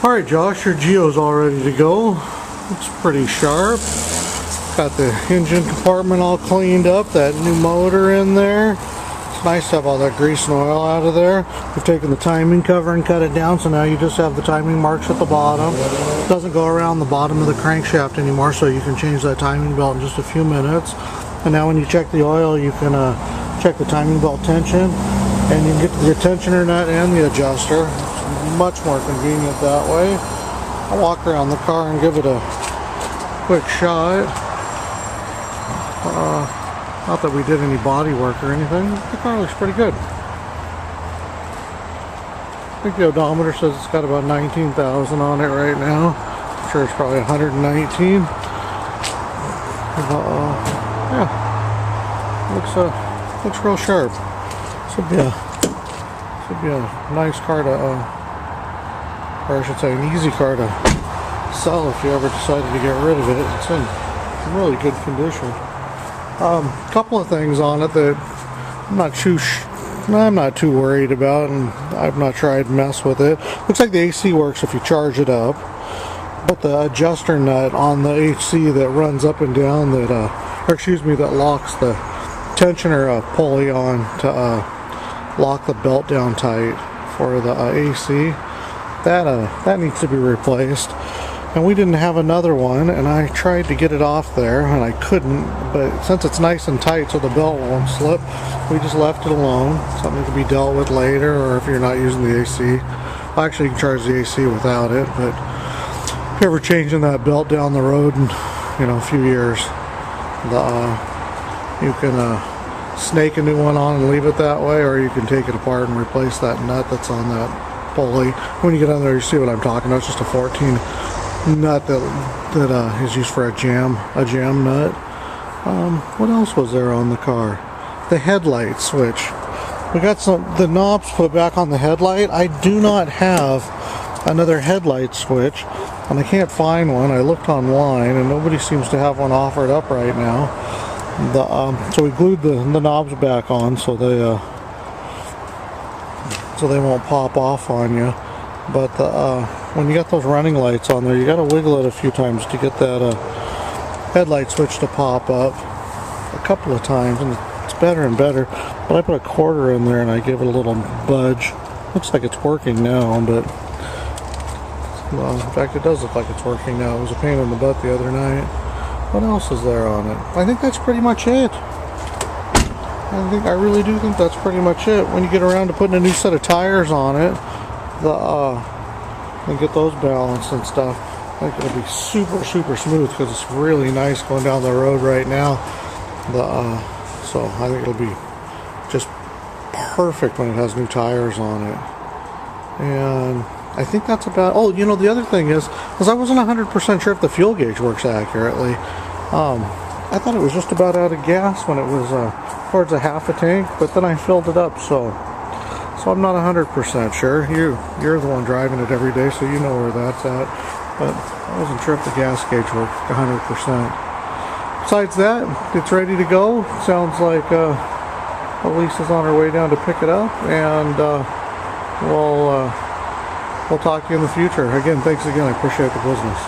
Alright Josh, your Geo's all ready to go. Looks pretty sharp. Got the engine compartment all cleaned up, that new motor in there. It's nice to have all that grease and oil out of there. We've taken the timing cover and cut it down, so now you just have the timing marks at the bottom. It doesn't go around the bottom of the crankshaft anymore, so you can change that timing belt in just a few minutes. And now when you check the oil, you can check the timing belt tension, and you can get the tensioner nut and the adjuster. It's much more convenient that way. I'll walk around the car and give it a quick shot. Not that we did any body work or anything. The car looks pretty good. I think the odometer says it's got about 19,000 on it right now. I'm sure it's probably 119. Yeah, looks real sharp. This would be a nice car to, or I should say, an easy car to sell if you ever decided to get rid of it. It's in really good condition. Couple of things on it that I'm not too worried about, and I've not tried to mess with it. Looks like the AC works if you charge it up, but the adjuster nut on the HC that runs up and down, that that locks the tensioner pulley on to lock the belt down tight for the AC. That needs to be replaced. And we didn't have another one, and I tried to get it off there and I couldn't, but since it's nice and tight so the belt won't slip, we just left it alone. Something to be dealt with later, or if you're not using the AC. Well, actually you can charge the AC without it, but if you're ever changing that belt down the road in a few years, you can snake a new one on and leave it that way, or you can take it apart and replace that nut that's on that pulley. When you get on there, you see what I'm talking about. It's just a 14 nut that is used for a jam nut. What else was there on the car? The headlight switch. We got the knobs put back on the headlight. I do not have another headlight switch, and I can't find one. I looked online, and nobody seems to have one offered up right now. So we glued the knobs back on so they won't pop off on you. But when you got those running lights on there, you got to wiggle it a few times to get that headlight switch to pop up. A couple of times, and it's better and better. But I put a quarter in there and I gave it a little budge. Looks like it's working now, but well, in fact, it does look like it's working now. It was a pain in the butt the other night. What else is there on it? I think that's pretty much it. I really do think that's pretty much it. When you get around to putting a new set of tires on it, and get those balanced and stuff, I think it'll be super smooth, because it's really nice going down the road right now. So I think it'll be just perfect when it has new tires on it. And I think that's about. Oh, the other thing is I wasn't 100% sure if the fuel gauge works accurately. I thought it was just about out of gas when it was towards a half a tank, but then I filled it up, so I'm not 100% sure. You're the one driving it every day, so you know where that's at. But I wasn't sure if the gas gauge worked 100%. Besides that, it's ready to go. Sounds like Elise is on her way down to pick it up, and we'll talk to you in the future. Again, thanks again. I appreciate the business.